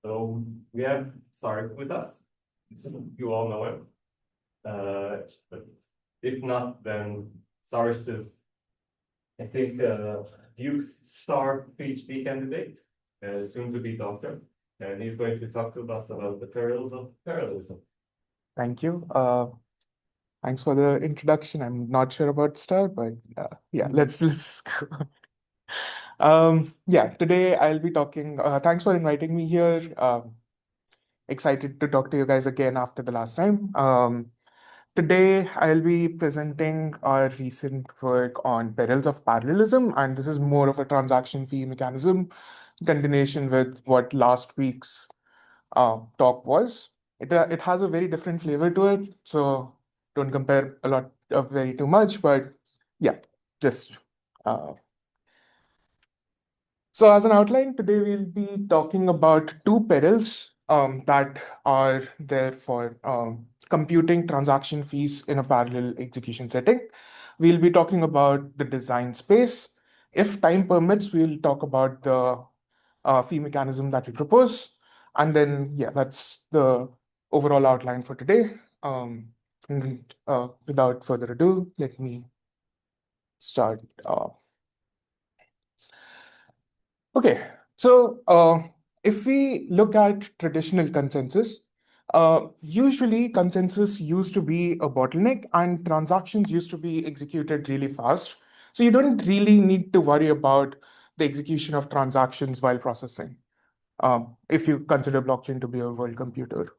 So we have Sarisht with us. You all know him. But if not, then Sarisht is, I think, Duke's star PhD candidate, soon to be doctor. And he's going to talk to us about the perils of parallelism. Thank you. Thanks for the introduction. I'm not sure about start, but yeah, let's go. Yeah, today I'll be talking. Thanks for inviting me here. Excited to talk to you guys again after the last time. Today I'll be presenting our recent work on perils of parallelism, and this is more of a transaction fee mechanism, continuation with what last week's talk was. It has a very different flavor to it, so don't compare a lot of very too much, but yeah, just so as an outline, today we'll be talking about two perils that are there for computing transaction fees in a parallel execution setting. We'll be talking about the design space. If time permits, we'll talk about the fee mechanism that we propose. And then, yeah, that's the overall outline for today. And without further ado, let me start. Okay, so if we look at traditional consensus, usually consensus used to be a bottleneck and transactions used to be executed really fast. So you don't really need to worry about the execution of transactions while processing, if you consider blockchain to be a world computer.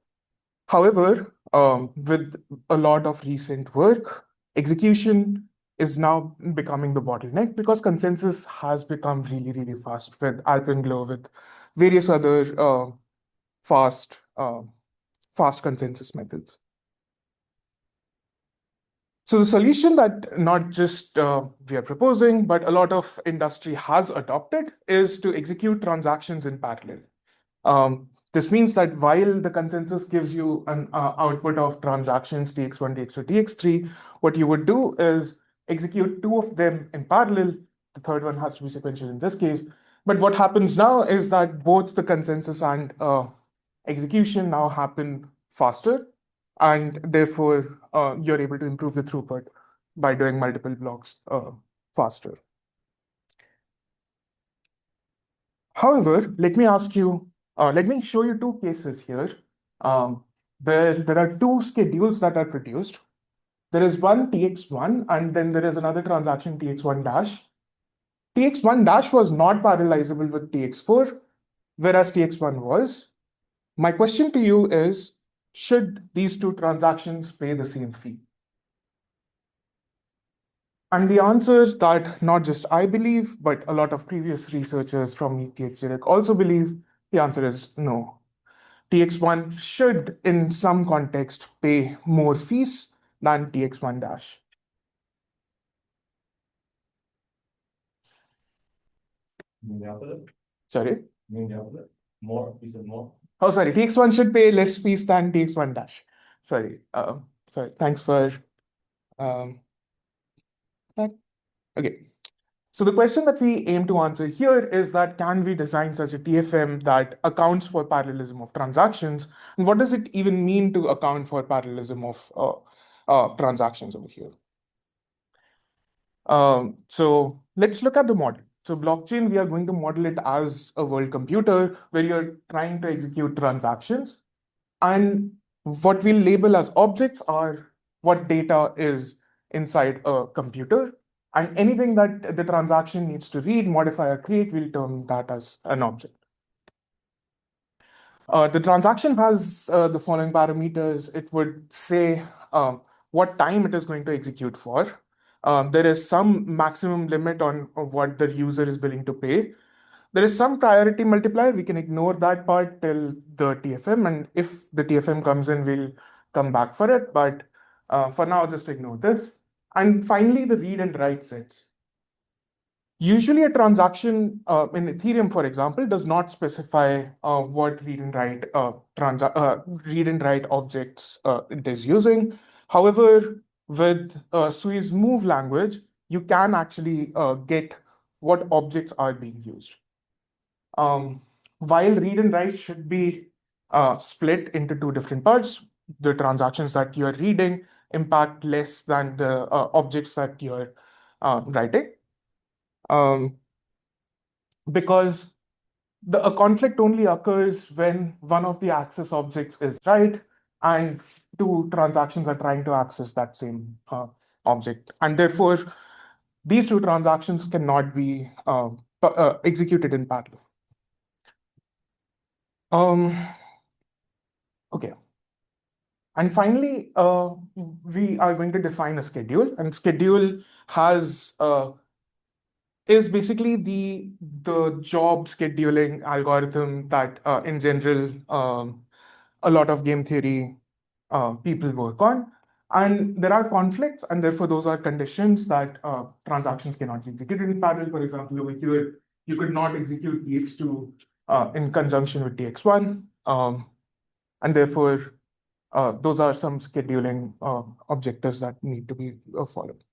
However, with a lot of recent work, execution is now becoming the bottleneck because consensus has become really, really fast with Alpenglow, with various other fast, fast consensus methods. So the solution that not just we are proposing, but a lot of industry has adopted is to execute transactions in parallel. This means that while the consensus gives you an output of transactions tx1, tx2, tx3, what you would do is execute two of them in parallel. The third one has to be sequential in this case. But what happens now is that both the consensus and execution now happen faster, and therefore you're able to improve the throughput by doing multiple blocks faster. However, let me show you two cases here. There are two schedules that are produced. There is one TX1 and then there is another transaction TX1 dash. TX1 dash was not parallelizable with TX4, whereas TX1 was. My question to you is, should these two transactions pay the same fee? And the answer that not just I believe, but a lot of previous researchers from ETH also believe, the answer is no. TX1 should, in some context, pay more fees than TX1 dash. Sorry? More, you said more? Oh, sorry. TX1 should pay less fees than TX1 dash. Sorry. Sorry. Thanks for that. Okay. So the question that we aim to answer here is that can we design such a TFM that accounts for parallelism of transactions? And what does it even mean to account for parallelism of transactions over here? So let's look at the model. So blockchain, we are going to model it as a world computer where you're trying to execute transactions. And what we'll label as objects are what data is inside a computer. And anything that the transaction needs to read, modify, or create, we'll term that as an object. The transaction has the following parameters. It would say what time it is going to execute for. There is some maximum limit on what the user is willing to pay. There is some priority multiplier. We can ignore that part till the TFM. And if the TFM comes in, we'll come back for it. But for now, just ignore this. And finally, the read and write sets. Usually a transaction in Ethereum, for example, does not specify what read and write objects it is using. However, with Sui's move language, you can actually get what objects are being used. while read and write should be split into two different parts, the transactions that you're reading impact less than the objects that you're writing. Because a conflict only occurs when one of the access objects is right and two transactions are trying to access that same object. And therefore, these two transactions cannot be executed in parallel. Okay. And finally, we are going to define a schedule, and schedule has is basically the job scheduling algorithm that in general a lot of game theory people work on. And there are conflicts, and therefore those are conditions that transactions cannot be executed in parallel. For example, over here, you could not execute tx2 in conjunction with tx1, and therefore those are some scheduling objectives that need to be followed.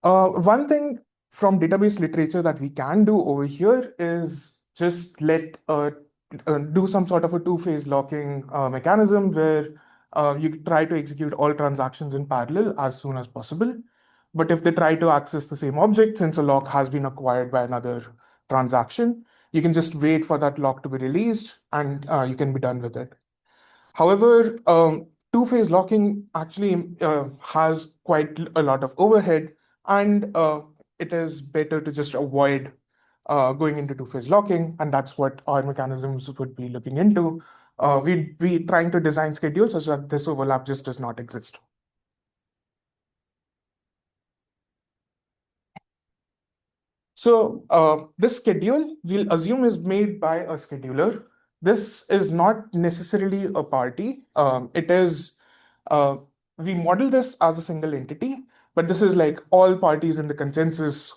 One thing from database literature that we can do over here is just do some sort of a two-phase locking mechanism where you try to execute all transactions in parallel as soon as possible. But if they try to access the same object, since a lock has been acquired by another transaction, you can just wait for that lock to be released and you can be done with it. However, two-phase locking actually has quite a lot of overhead, and it is better to just avoid going into two-phase locking, and that's what our mechanisms would be looking into. We'd be trying to design schedules such that this overlap just does not exist. So this schedule, we'll assume, is made by a scheduler. This is not necessarily a party. We model this as a single entity, but this is like all parties in the consensus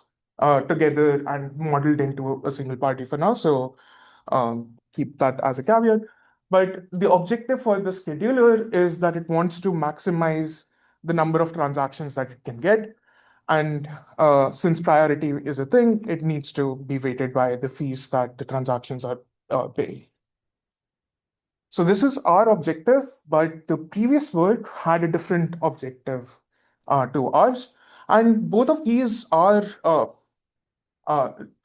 together and modeled into a single party for now. So keep that as a caveat. But the objective for the scheduler is that it wants to maximize the number of transactions that it can get. And since priority is a thing, it needs to be weighted by the fees that the transactions are paying. So this is our objective, but the previous work had a different objective to ours. And both of these are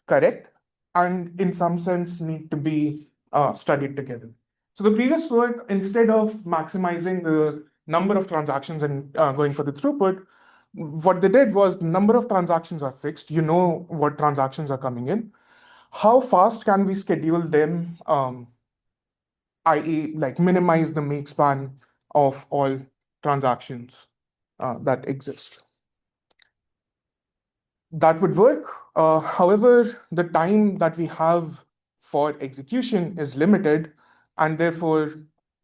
correct and in some sense need to be studied together. So the previous work, instead of maximizing the number of transactions and going for the throughput, what they did was the number of transactions are fixed. You know what transactions are coming in. How fast can we schedule them, i.e. like minimize the make span of all transactions that exist? That would work. However, the time that we have for execution is limited, and therefore,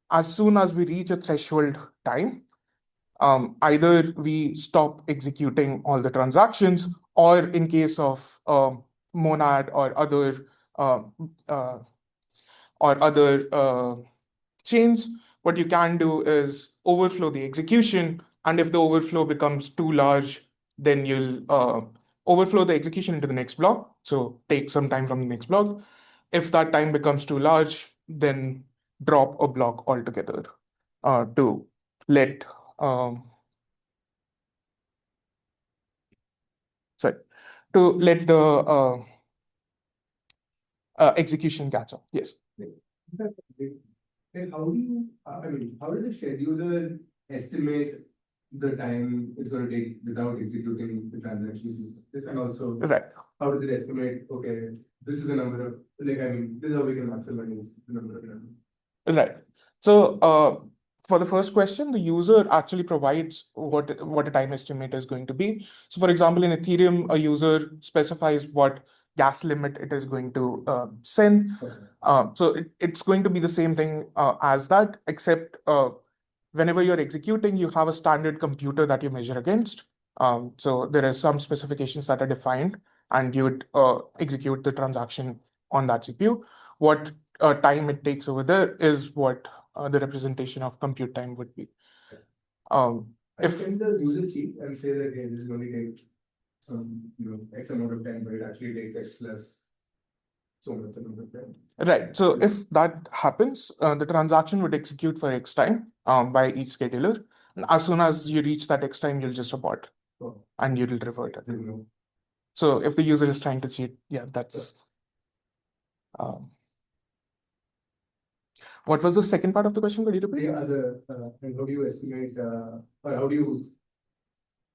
as soon as we reach a threshold time, either we stop executing all the transactions, or in case of Monad or other chains, what you can do is overflow the execution, and if the overflow becomes too large, then you'll overflow the execution into the next block. So take some time from the next block. If that time becomes too large, then drop a block altogether to let sorry to let the execution catch up. Yes. And how do you, how does the scheduler estimate the time it's going to take without executing the transactions? This and also, Right. how does it estimate, okay, this is the number of, this is how we can maximize the number of numbers. Right. So for the first question, the user actually provides what a time estimate is going to be. So for example, in Ethereum, a user specifies what gas limit it is going to send. Okay. So it's going to be the same thing as that, except whenever you're executing, you have a standard computer that you measure against. So there are some specifications that are defined, and you would execute the transaction on that CPU. What time it takes over there is what the representation of compute time would be. If the user cheat and say that, this is going to take some, X amount of time, but it actually takes X plus so much number of time. Right. So if that happens, the transaction would execute for X time by each scheduler. And as soon as you reach that X time, you'll just abort So, and you'll revert it. you know, So if the user is trying to cheat, yeah, that's. Um, what was the second part of the question? Could you repeat? the other, and how do you estimate, or how do you,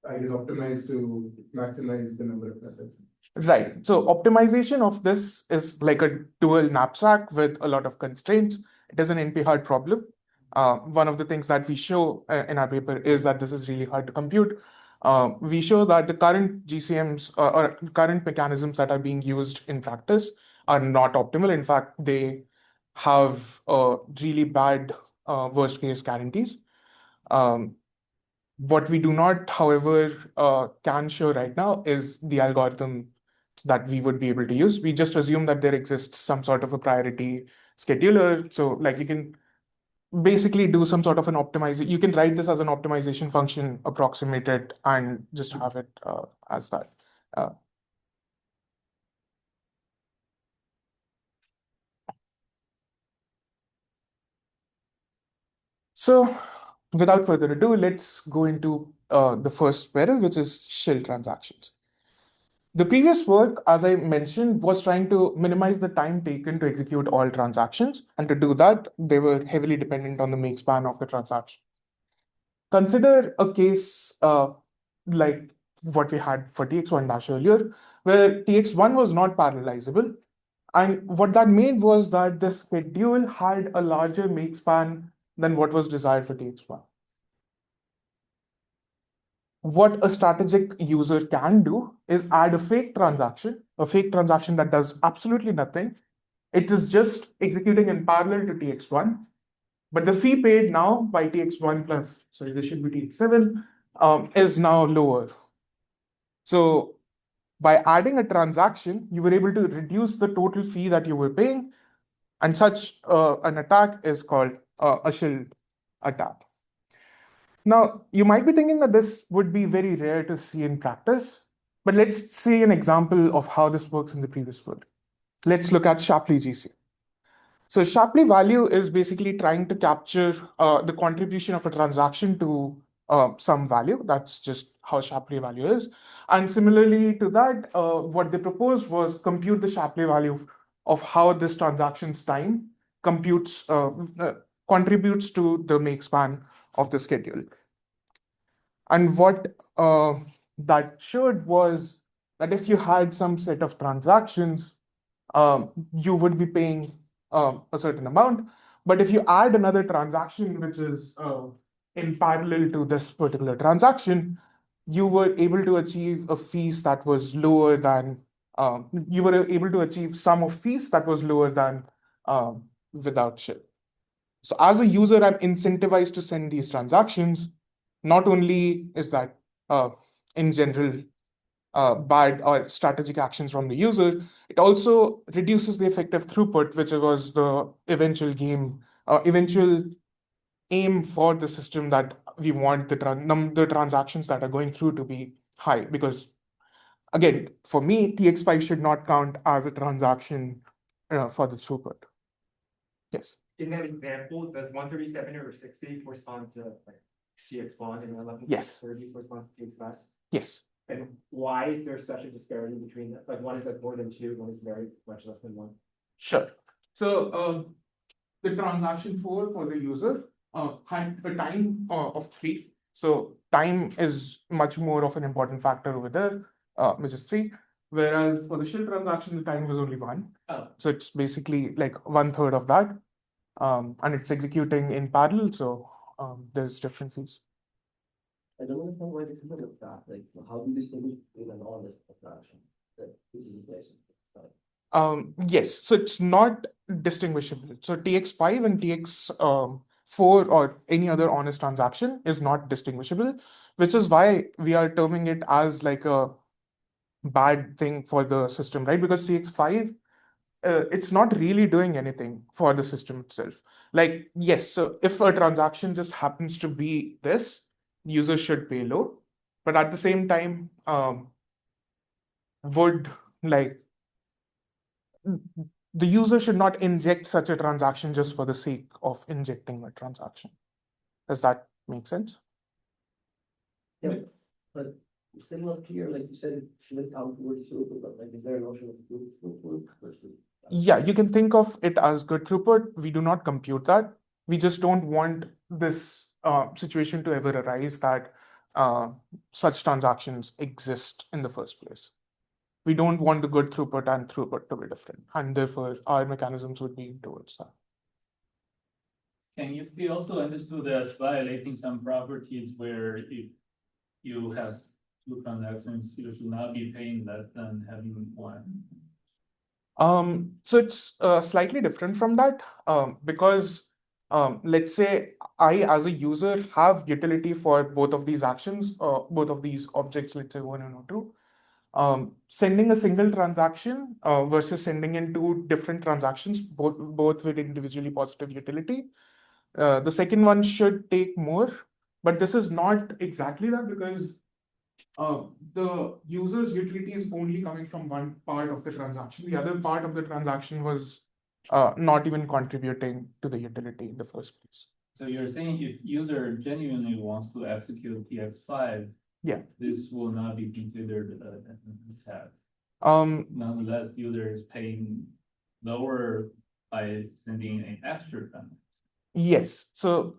I guess, optimize to maximize the number of transactions? Right. So optimization of this is like a dual knapsack with a lot of constraints. It is an NP-hard problem. One of the things that we show in our paper is that this is really hard to compute. We show that the current GCMs or current mechanisms that are being used in practice are not optimal. In fact, they have really bad worst case guarantees. Um, what we do not, however, can show right now is the algorithm that we would be able to use. We just assume that there exists some sort of a priority scheduler. So like you can basically do some sort of an optimization. You can write this as an optimization function, approximate it, and just have it as that. Uh, so without further ado, let's go into the first peril, which is shill transactions. The previous work, as I mentioned, was trying to minimize the time taken to execute all transactions. And to do that, they were heavily dependent on the make span of the transaction. Consider a case like what we had for TX1 dash earlier, where TX1 was not parallelizable. And what that made was that the schedule had a larger make span than what was desired for TX1. What a strategic user can do is add a fake transaction that does absolutely nothing. It is just executing in parallel to TX1, but the fee paid now by TX1 plus, sorry, this should be TX7, is now lower. So by adding a transaction, you were able to reduce the total fee that you were paying, and such an attack is called a shill attack. Now, you might be thinking that this would be very rare to see in practice, but let's see an example of how this works in the previous world. Let's look at Shapley GC. So Shapley value is basically trying to capture the contribution of a transaction to some value. That's just how Shapley value is. And similarly to that, what they proposed was compute the Shapley value of how this transaction's time computes contributes to the make span of the schedule. And what that showed was that if you had some set of transactions, you would be paying a certain amount. But if you add another transaction, which is in parallel to this particular transaction, you were able to achieve a fees that was lower than, you were able to achieve sum of fees that was lower than without shill. So as a user, I'm incentivized to send these transactions. Not only is that in general bad or strategic actions from the user, it also reduces the effective throughput, which was the eventual aim for the system that we want the transactions that are going through to be high. Because again, for me, TX5 should not count as a transaction for the throughput. Yes. In that example, does 137 or 60 correspond to like TX1 and 1130 Yes. corresponds to TX5? Yes. And why is there such a disparity between that? Like one is like more than two, one is very much less than one. Sure. So the transaction for the user had a time of 3. So time is much more of an important factor over there, which is 3. Whereas for the shill transaction, the time was only 1. Oh. So it's basically like 1/3 of that. And it's executing in parallel. So there's different fees. I don't understand why this is like that. Like, how do you distinguish between an honest transaction that is in place? Yes, so it's not distinguishable. So TX5 and TX4 or any other honest transaction is not distinguishable, which is why we are terming it as like a bad thing for the system, right? Because TX5, it's not really doing anything for the system itself. Like, yes, so if a transaction just happens to be this, users should pay low, but at the same time, would like the user should not inject such a transaction just for the sake of injecting a transaction. Does that make sense? Yeah, but it's still not clear, like you said, it shouldn't count towards throughput, but like, is there a notion of good throughput versus? Yeah, you can think of it as good throughput. We do not compute that. We just don't want this situation to ever arise that such transactions exist in the first place. We don't want the good throughput and throughput to be different, and therefore our mechanisms would be towards that. Can you be also understood as violating some properties where if you have two transactions, you should not be paying less than having one? So it's slightly different from that because let's say I, as a user, have utility for both of these actions, both of these objects, let's say 1 and 2. Sending a single transaction versus sending in two different transactions, both with individually positive utility. The second one should take more, but this is not exactly that because the user's utility is only coming from one part of the transaction. The other part of the transaction was not even contributing to the utility in the first place. So you're saying if user genuinely wants to execute TX5, yeah, this will not be considered an attack. Nonetheless, user is paying lower by sending an extra transaction. Yes. So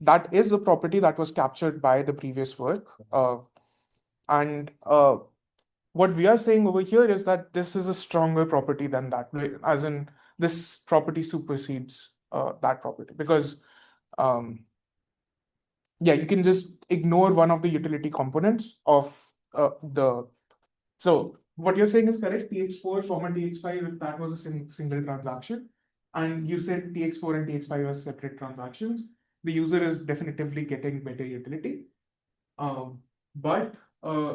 that is a property that was captured by the previous work. And what we are saying over here is that this is a stronger property than that, as in this property supersedes that property because you can just ignore one of the utility components of the. So what you're saying is correct. TX4, TX5, if that was a single transaction, and you said TX4 and TX5 are separate transactions, the user is definitively getting better utility. But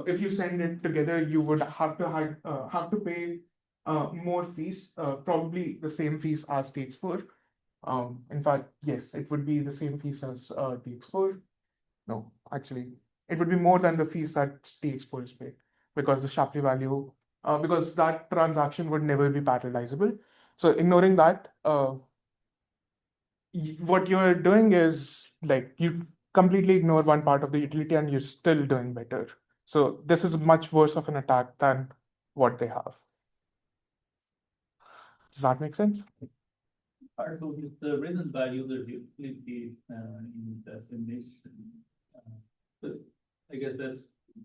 if you send it together, you would have to pay more fees, probably the same fees as TX4. In fact, yes, it would be the same fees as TX4. No, actually, it would be more than the fees that TX4 is paid because the Shapley value, because that transaction would never be parallelizable. So ignoring that, what you're doing is like you completely ignore one part of the utility and you're still doing better. So this is much worse of an attack than what they have. Does that make sense? Part of it, the reason by user utility in definition. But I guess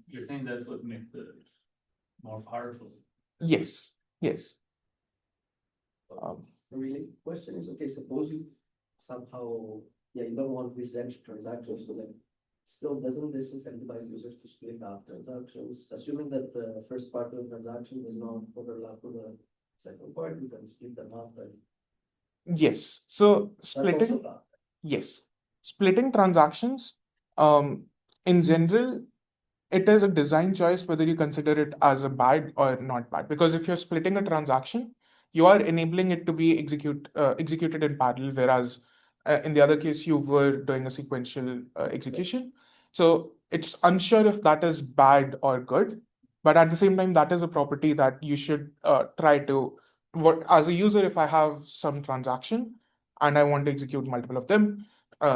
you're saying that's what makes it more powerful. Yes. The related question is, okay, suppose you somehow, you don't want these extra transactions, so like, still doesn't this incentivize users to split up transactions? Assuming that the first part of the transaction does not overlap with the second part, you can split them up. Yes. So splitting. Yes. Splitting transactions, in general, it is a design choice whether you consider it as a bad or not bad. Because if you're splitting a transaction, you are enabling it to be executed in parallel, whereas in the other case, you were doing a sequential execution. So it's unsure if that is bad or good. But at the same time, that is a property that you should try to, as a user, if I have some transaction and I want to execute multiple of them,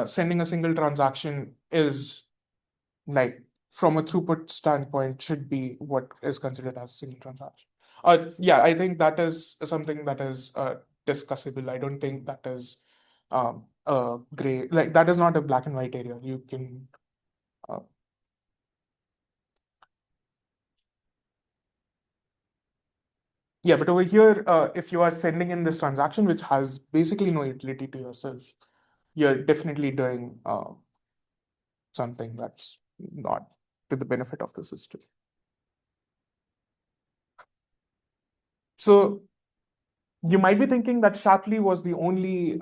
sending a single transaction is like from a throughput standpoint should be what is considered as a single transaction. I think that is something that is discussable. I don't think that is gray, like that is not a black and white area. You can but over here, if you are sending in this transaction, which has basically no utility to yourself, you're definitely doing something that's not to the benefit of the system. So you might be thinking that Shapley was the only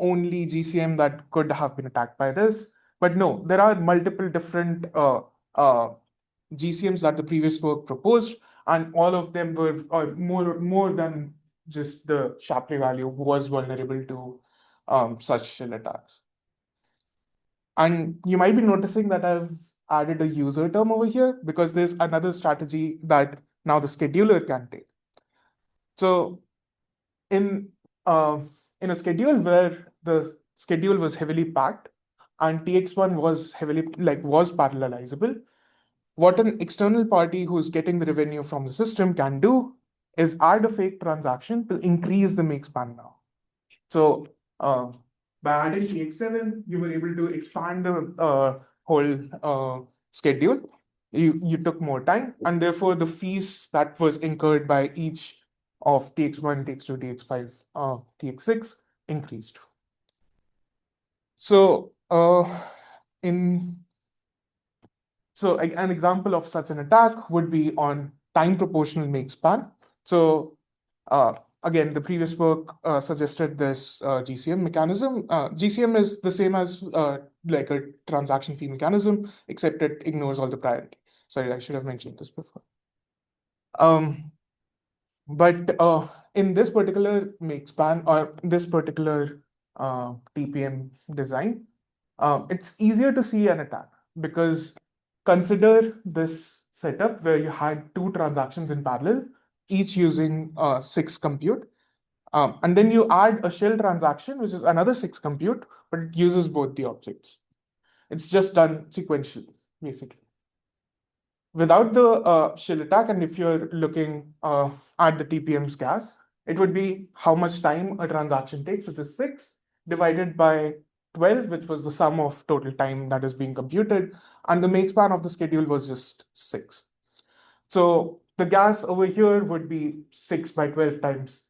GCM that could have been attacked by this, but no, there are multiple different GCMs that the previous work proposed, and all of them were more than just the Shapley value was vulnerable to such shill attacks. And you might be noticing that I've added a user term over here because there's another strategy that now the scheduler can take. So in in a schedule where the schedule was heavily packed and TX1 was was parallelizable, what an external party who's getting the revenue from the system can do is add a fake transaction to increase the make span now. So by adding TX7, you were able to expand the whole schedule. You took more time, and therefore the fees that was incurred by each of TX1, TX2, TX5, TX6 increased. So an example of such an attack would be on time proportional make span. So again, the previous work suggested this GCM mechanism. GCM is the same as like a transaction fee mechanism, except it ignores all the priority. Sorry, I should have mentioned this before. But in this particular make span or this particular TPM design, it's easier to see an attack because consider this setup where you had two transactions in parallel, each using 6 compute. And then you add a shell transaction, which is another 6 compute, but it uses both the objects. It's just done sequentially, basically. Without the shell attack, and if you're looking at the TPM's gas, it would be how much time a transaction takes, which is 6, divided by 12, which was the sum of total time that is being computed, and the make span of the schedule was just 6. So the gas over here would be 6 by 12 times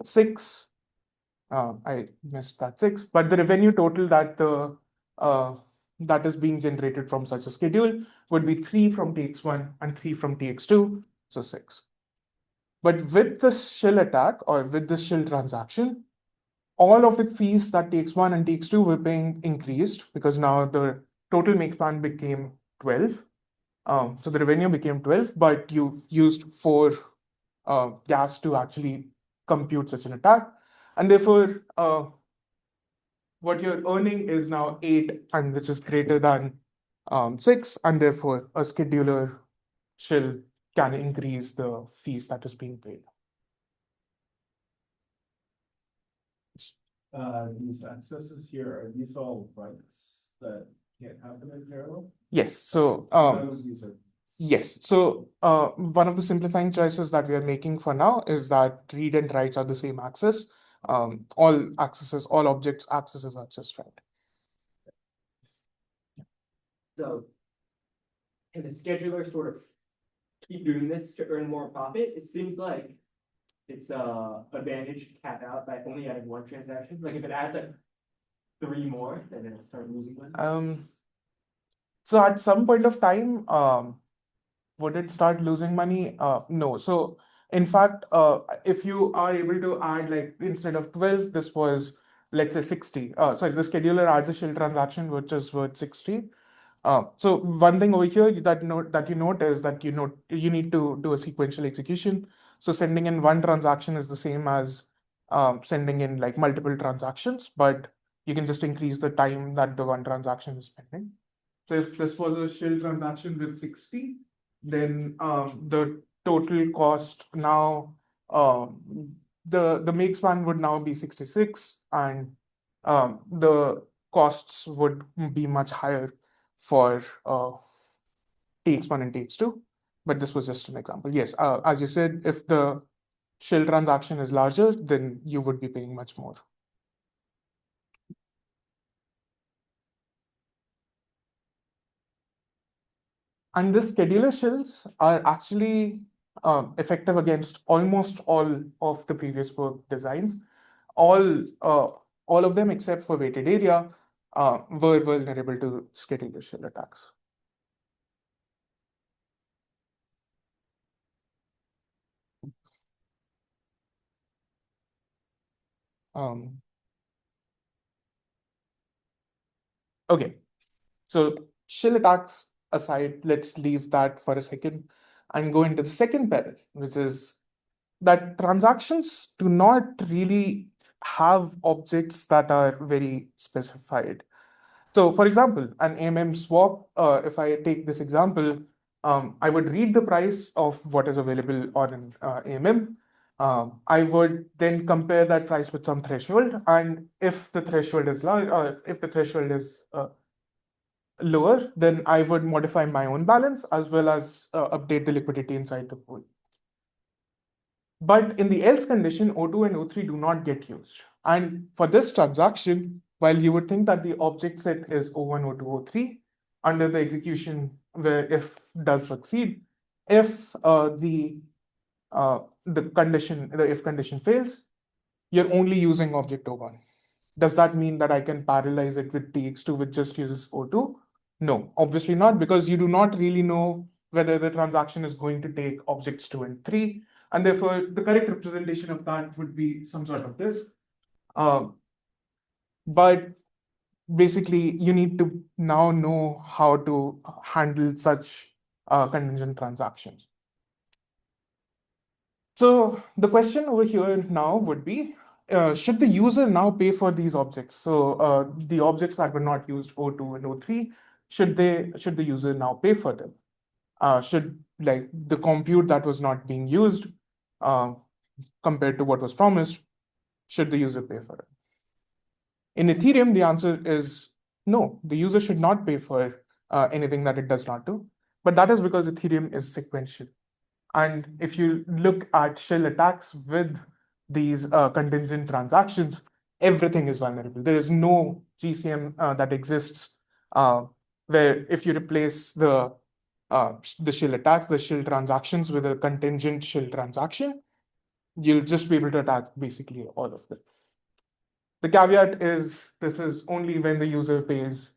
6. I missed that 6, but the revenue total that is being generated from such a schedule would be 3 from TX1 and 3 from TX2, so 6. But with the shell attack or with the shell transaction, all of the fees that TX1 and TX2 were paying increased because now the total make span became 12. So the revenue became 12, but you used 4 gas to actually compute such an attack. And therefore, what you're earning is now 8, and which is greater than 6, and therefore a scheduler shell can increase the fees that is being paid. These accesses here, are these all writes that can't happen in parallel? Yes. So yes. So one of the simplifying choices that we are making for now is that read and writes are the same access. All accesses, all objects accesses are just right. So can the scheduler sort of keep doing this to earn more profit? It seems like it's advantage capped out by only adding 1 transaction. Like if it adds like 3 more, then it'll start losing money. So at some point of time, would it start losing money? No. So in fact, if you are able to add, like instead of 12, this was, let's say 60. Sorry, the scheduler adds a shell transaction which is worth 60. So one thing over here that you note is that you need to do a sequential execution. So sending in 1 transaction is the same as sending in like multiple transactions, but you can just increase the time that the 1 transaction is spending. So if this was a shell transaction with 60, then the total cost now the make span would now be 66, and the costs would be much higher for TX1 and TX2, but this was just an example. Yes, as you said, if the shell transaction is larger, then you would be paying much more. And the scheduler shells are actually effective against almost all of the previous work designs. All of them except for weighted area were vulnerable to scheduler shell attacks. Okay, so shell attacks aside, let's leave that for a second and go into the second peril, which is that transactions do not really have objects that are very specified. So for example, an AMM swap, if I take this example, I would read the price of what is available on an AMM. I would then compare that price with some threshold, and if the threshold is large, or if the threshold is lower, then I would modify my own balance as well as update the liquidity inside the pool. But in the else condition, O2 and O3 do not get used. And for this transaction, while you would think that the object set is O1, O2, O3, under the execution where if does succeed, if the if condition fails, you're only using object O1. Does that mean that I can parallelize it with TX2 which just uses O2? No, obviously not, because you do not really know whether the transaction is going to take objects 2 and 3, and therefore the correct representation of that would be some sort of this. But basically, you need to now know how to handle such contingent transactions. So the question over here now would be, should the user now pay for these objects? So the objects that were not used, O2 and O3, should the user now pay for them? Should like the compute that was not being used compared to what was promised, should the user pay for it? In Ethereum, the answer is no, the user should not pay for anything that it does not do. But that is because Ethereum is sequential. And if you look at shell attacks with these contingent transactions, everything is vulnerable. There is no GCM that exists where if you replace the shell attacks, the shell transactions with a contingent shell transaction, you'll just be able to attack basically all of them. The caveat is this is only when the user pays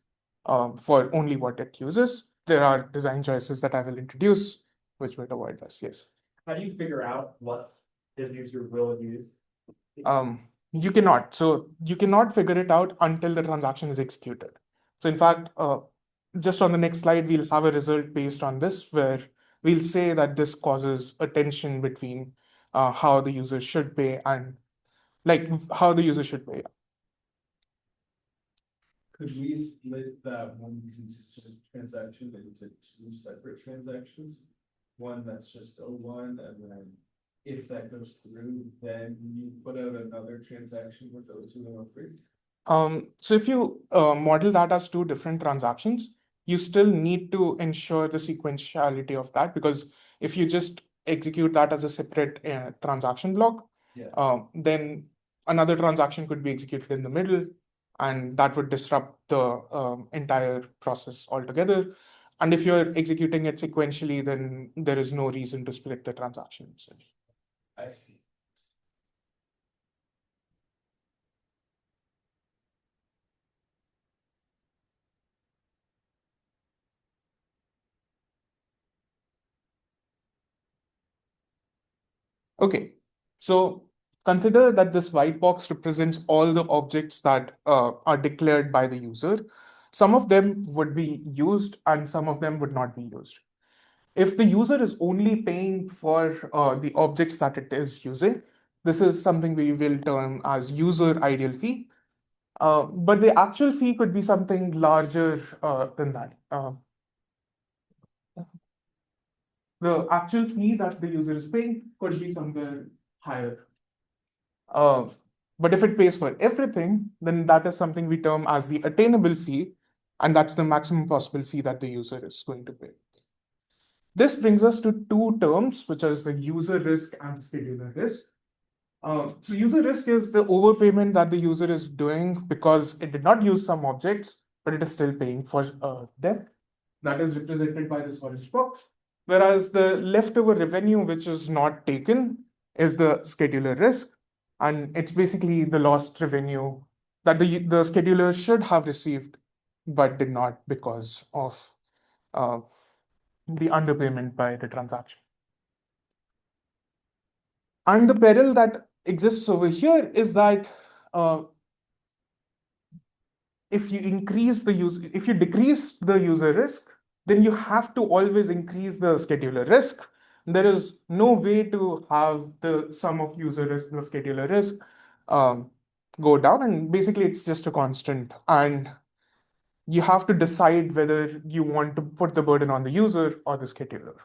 for only what it uses. There are design choices that I will introduce which would avoid this. Yes. How do you figure out what the user will use? You cannot. So you cannot figure it out until the transaction is executed. So in fact, just on the next slide, we'll have a result based on this where we'll say that this causes a tension between how the user should pay and like how the user should pay. Could we split that one contingent transaction into two separate transactions? One that's just O1, and then if that goes through, then you put out another transaction with O2 and O3? So if you model that as two different transactions, you still need to ensure the sequentiality of that, because if you just execute that as a separate transaction block, then another transaction could be executed in the middle, and that would disrupt the entire process altogether. And if you're executing it sequentially, then there is no reason to split the transaction itself. I see. Okay, so consider that this white box represents all the objects that are declared by the user. Some of them would be used and some of them would not be used. If the user is only paying for the objects that it is using, this is something we will term as user ideal fee. But the actual fee could be something larger than that. The actual fee that the user is paying could be somewhere higher. But if it pays for everything, then that is something we term as the attainable fee, and that's the maximum possible fee that the user is going to pay. This brings us to two terms, which is the user risk and scheduler risk. So user risk is the overpayment that the user is doing because it did not use some objects, but it is still paying for them. That is represented by this orange box. Whereas the leftover revenue, which is not taken, is the scheduler risk. And it's basically the lost revenue that the scheduler should have received, but did not because of the underpayment by the transaction. And the peril that exists over here is that if you decrease the user risk, then you have to always increase the scheduler risk. There is no way to have the sum of user risk and the scheduler risk go down, and basically it's just a constant. And you have to decide whether you want to put the burden on the user or the scheduler.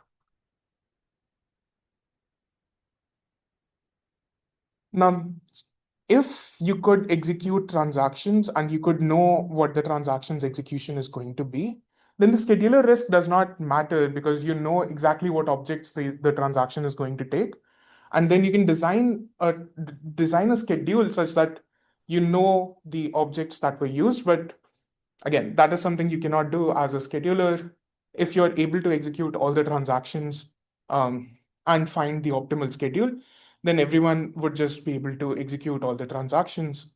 Now, if you could execute transactions and you could know what the transaction's execution is going to be, then the scheduler risk does not matter because you know exactly what objects the transaction is going to take. And then you can design a schedule such that you know the objects that were used. But again, that is something you cannot do as a scheduler. If you're able to execute all the transactions and find the optimal schedule, then everyone would just be able to execute all the transactions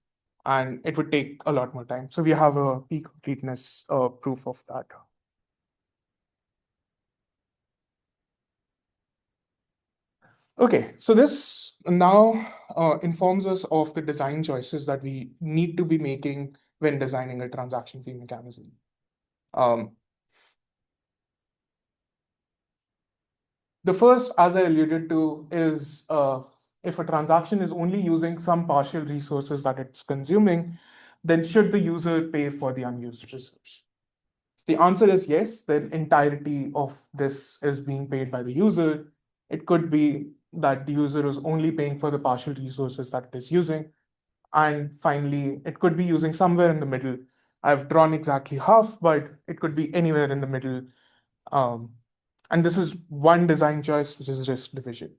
and it would take a lot more time. So we have a p-completeness proof of that. Okay, so this now informs us of the design choices that we need to be making when designing a transaction fee mechanism. The first, as I alluded to, is if a transaction is only using some partial resources that it's consuming, then should the user pay for the unused resource? The answer is yes, the entirety of this is being paid by the user. It could be that the user is only paying for the partial resources that it is using. And finally, it could be using somewhere in the middle. I've drawn exactly half, but it could be anywhere in the middle. And this is one design choice, which is risk division.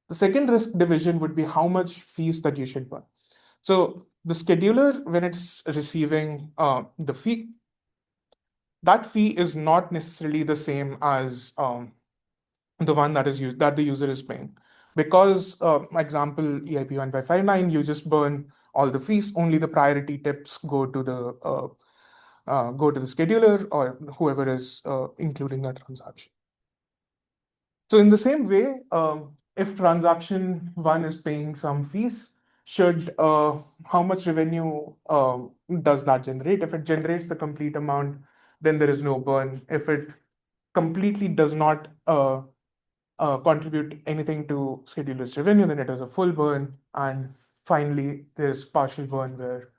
The second risk division would be how much fees that you should burn. So the scheduler, when it's receiving the fee, that fee is not necessarily the same as the one that is used that the user is paying. Because example EIP 1559, you just burn all the fees, only the priority tips go to the scheduler or whoever is including that transaction. So in the same way, if transaction one is paying some fees, should how much revenue does that generate? If it generates the complete amount, then there is no burn. If it completely does not contribute anything to scheduler's revenue, then it is a full burn. And finally, there's partial burn where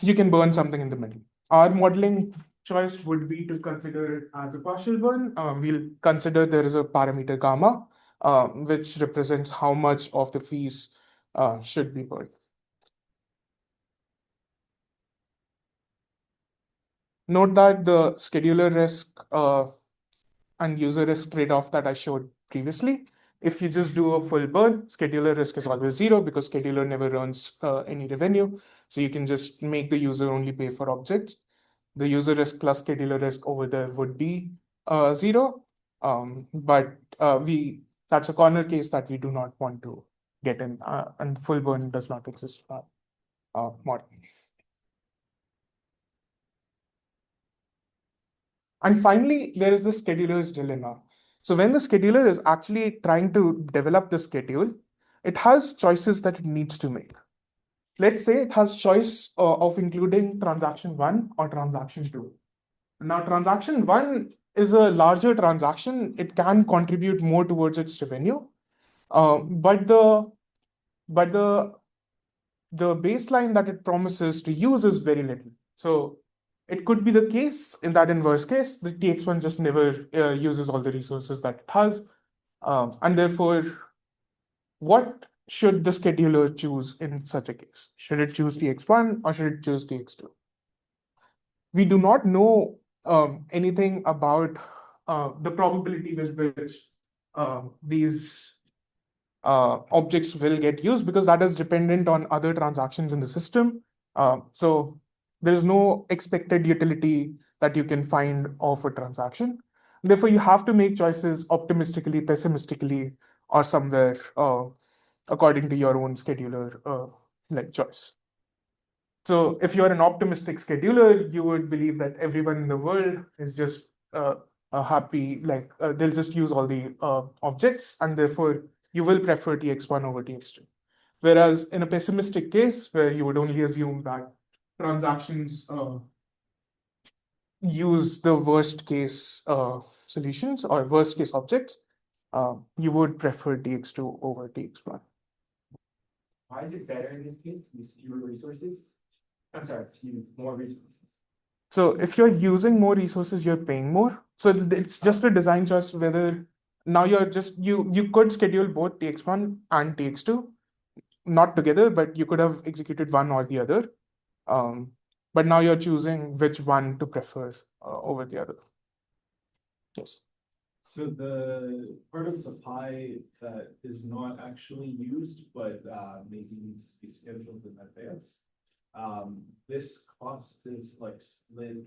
you can burn something in the middle. Our modeling choice would be to consider it as a partial burn. We'll consider there is a parameter gamma, which represents how much of the fees should be burned. Note that the scheduler risk and user risk trade-off that I showed previously, if you just do a full burn, scheduler risk is always zero because scheduler never earns any revenue. So you can just make the user only pay for objects. The user risk plus scheduler risk over there would be zero. But that's a corner case that we do not want to get in, and full burn does not exist in our model. And finally, there is the scheduler's dilemma. So when the scheduler is actually trying to develop the schedule, it has choices that it needs to make. Let's say it has choice of including transaction one or transaction two. Now, transaction one is a larger transaction. It can contribute more towards its revenue, but the baseline that it promises to use is very little. So it could be the case in that inverse case, the TX1 just never uses all the resources that it has. And therefore, what should the scheduler choose in such a case? Should it choose TX1 or should it choose TX2? We do not know anything about the probability with which these objects will get used because that is dependent on other transactions in the system. So there is no expected utility that you can find of a transaction. Therefore, you have to make choices optimistically, pessimistically, or somewhere according to your own scheduler like choice. So if you're an optimistic scheduler, you would believe that everyone in the world is just happy, like they'll just use all the objects, and therefore you will prefer TX1 over TX2. Whereas in a pessimistic case, where you would only assume that transactions use the worst case solutions or worst case objects, you would prefer TX2 over TX1. why is it better in this case to use fewer resources? I'm sorry, to use more resources. So if you're using more resources, you're paying more. So it's just a design choice whether now you could schedule both TX1 and TX2, not together, but you could have executed one or the other. But now you're choosing which one to prefer over the other. Yes. So the part of the pie that is not actually used, but maybe needs to be scheduled in advance. This cost is like split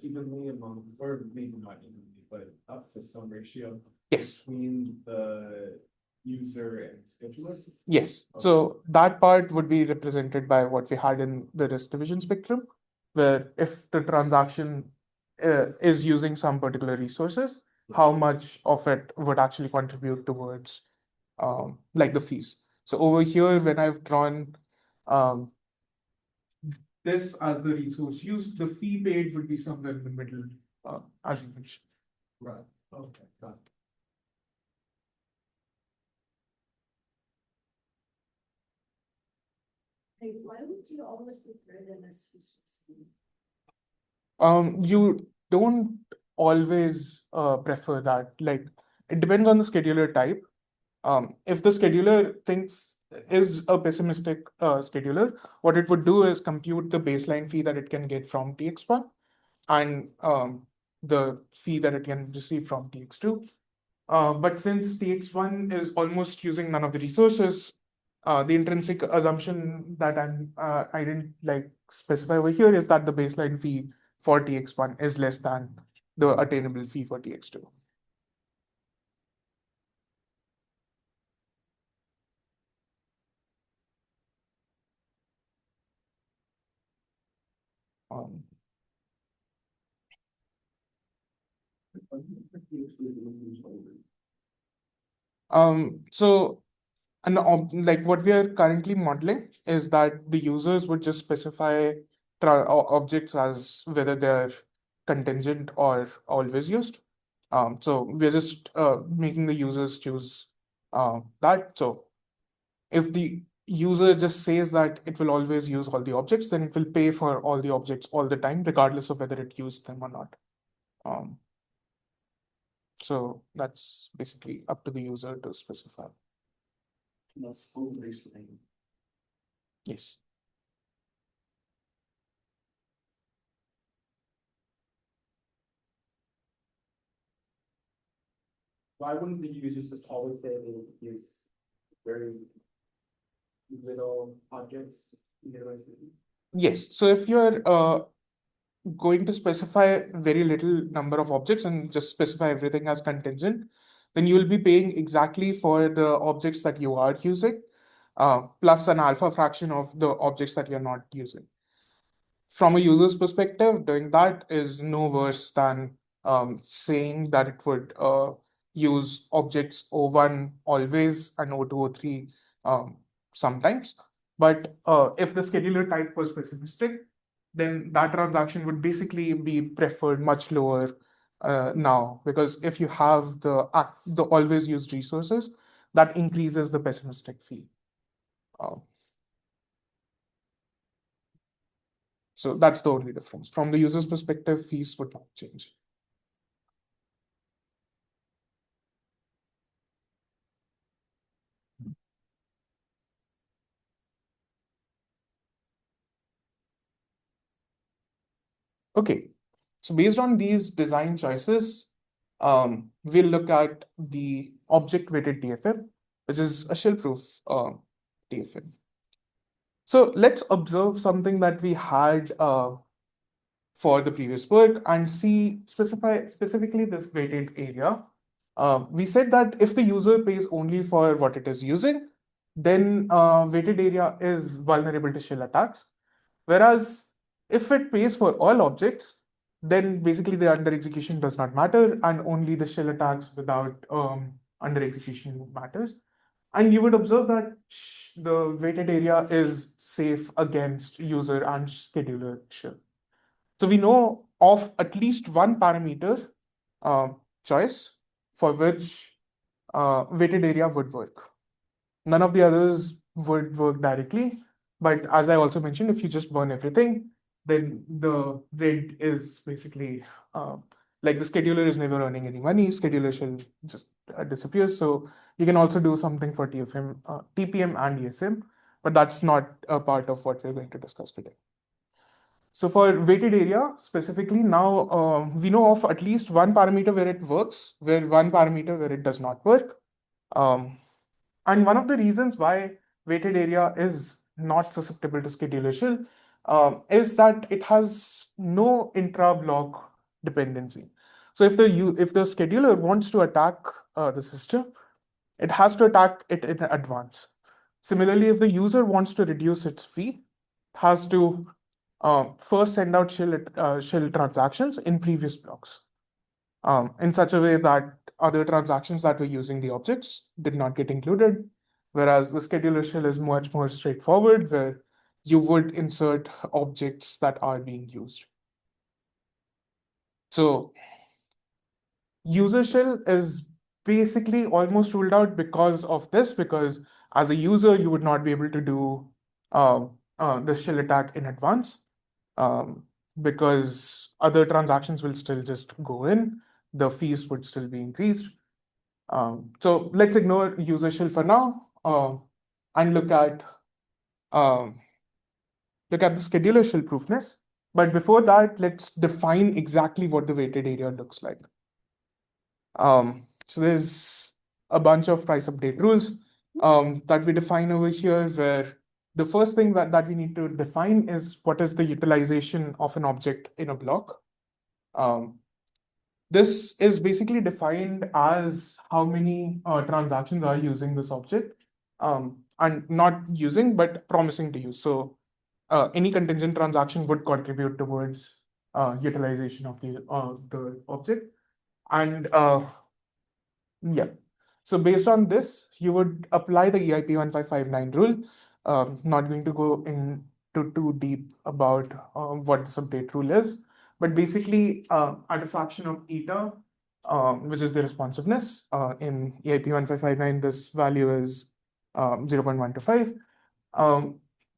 evenly among, or maybe not evenly, but up to some ratio Yes. between the user and scheduler. Yes. Okay. So that part would be represented by what we had in the risk division spectrum, where if the transaction is using some particular resources, how much of it would actually contribute towards like the fees. So over here, when I've drawn this as the resource used, the fee paid would be somewhere in the middle, as you mentioned. Right, okay, got it. Hey, why would you always prefer them as resource? You don't always prefer that. Like it depends on the scheduler type. If the scheduler thinks is a pessimistic scheduler, what it would do is compute the baseline fee that it can get from TX1 and the fee that it can receive from TX2. But since TX1 is almost using none of the resources, the intrinsic assumption that I didn't like specify over here is that the baseline fee for TX1 is less than the attainable fee for TX2. So like what we are currently modeling is that the users would just specify objects as whether they're contingent or always used. So we're just making the users choose that. So if the user just says that it will always use all the objects, then it will pay for all the objects all the time, regardless of whether it used them or not. So that's basically up to the user to specify. That's full baseline. Yes. Why wouldn't the users just always say they use very little objects? Yes. So if you're going to specify very little number of objects and just specify everything as contingent, then you will be paying exactly for the objects that you are using, plus an alpha fraction of the objects that you're not using. From a user's perspective, doing that is no worse than saying that it would use objects O1 always and O2, O3 sometimes. But if the scheduler type was pessimistic, then that transaction would basically be preferred much lower now, because if you have the always used resources, that increases the pessimistic fee. So that's the only difference. From the user's perspective, fees would not change. Okay, so based on these design choices, we'll look at the object-weighted TFM, which is a shill-proof TFM. So let's observe something that we had for the previous work and see specifically this weighted area. We said that if the user pays only for what it is using, then weighted area is vulnerable to shill attacks. Whereas if it pays for all objects, then basically the under execution does not matter and only the shill attacks without under execution matters. And you would observe that the weighted area is safe against user and scheduler shill. So we know of at least one parameter choice for which weighted area would work. None of the others would work directly. But as I also mentioned, if you just burn everything, then the rate is basically like the scheduler is never earning any money. Scheduler shall just disappear. So you can also do something for TFM, TPM and ESM, but that's not a part of what we're going to discuss today. So for weighted area specifically, now we know of at least one parameter where it works, where one parameter where it does not work. And one of the reasons why weighted area is not susceptible to scheduler shell is that it has no intra-block dependency. So if the scheduler wants to attack the system, it has to attack it in advance. Similarly, if the user wants to reduce its fee, it has to first send out shell transactions in previous blocks in such a way that other transactions that were using the objects did not get included. Whereas the scheduler shell is much more straightforward, where you would insert objects that are being used. So user shell is basically almost ruled out because of this, because as a user, you would not be able to do the shell attack in advance because other transactions will still just go in, the fees would still be increased. So let's ignore user shell for now and look at the scheduler shell proofness. But before that, let's define exactly what the weighted area looks like. So there's a bunch of price update rules that we define over here, where the first thing that we need to define is what is the utilization of an object in a block. This is basically defined as how many transactions are using this object and not using, but promising to use. So any contingent transaction would contribute towards utilization of the object. And yeah, so based on this, you would apply the EIP 1559 rule. Not going to go into too deep about what this update rule is, but basically at a fraction of eta, which is the responsiveness, in EIP 1559, this value is 0.125.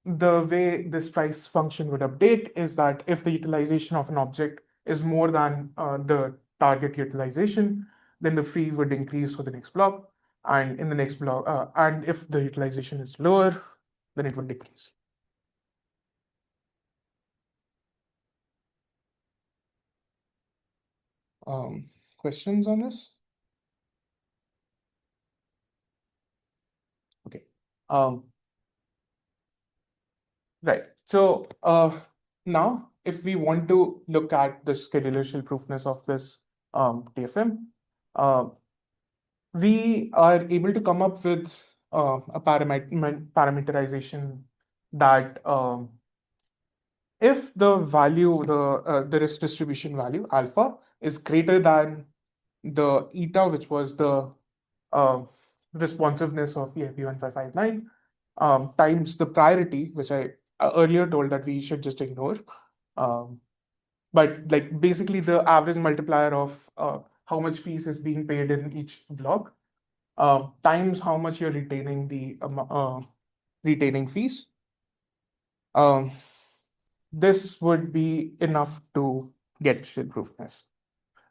The way this price function would update is that if the utilization of an object is more than the target utilization, then the fee would increase for the next block. And in the next block, and if the utilization is lower, then it would decrease. Questions on this? Okay. Right. So now, if we want to look at the scheduler shell proofness of this TFM, we are able to come up with a parameterization that if the value, the risk distribution value alpha is greater than the eta, which was the responsiveness of EIP 1559, times the priority, which I earlier told that we should just ignore. But like basically the average multiplier of how much fees is being paid in each block times how much you're retaining the retaining fees. This would be enough to get shill-proofness.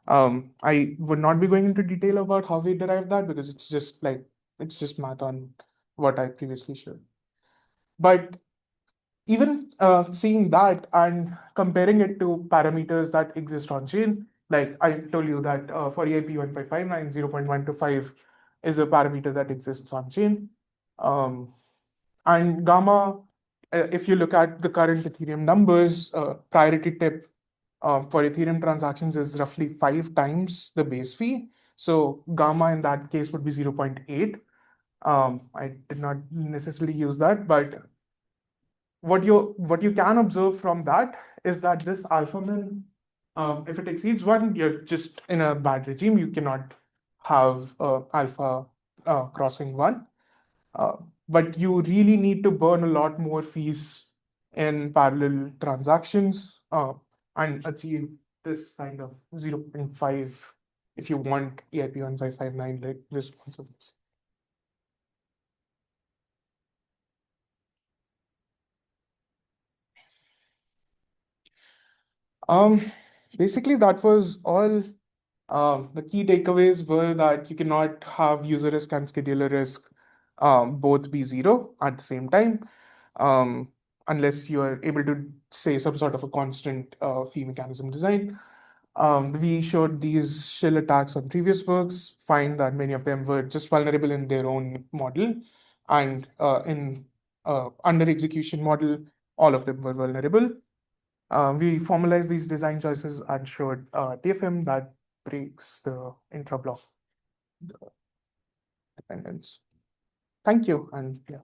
I would not be going into detail about how we derive that because it's just math on what I previously showed. But even seeing that and comparing it to parameters that exist on chain, like I told you that for EIP 1559, 0.125 is a parameter that exists on chain. And gamma, if you look at the current Ethereum numbers, priority tip for Ethereum transactions is roughly 5 times the base fee. So gamma in that case would be 0.8. I did not necessarily use that, but what you can observe from that is that this alpha min, if it exceeds 1, you're just in a bad regime. You cannot have alpha crossing 1. But you really need to burn a lot more fees in parallel transactions and achieve this kind of 0.5 if you want EIP 1559 like responsiveness. Basically, that was all. The key takeaways were that you cannot have user risk and scheduler risk both be zero at the same time, unless you are able to say some sort of a constant fee mechanism design. We showed these shill attacks on previous works, find that many of them were just vulnerable in their own model, and in under execution model, all of them were vulnerable. We formalized these design choices and showed TFM that breaks the intra-block dependence. Thank you, and yeah.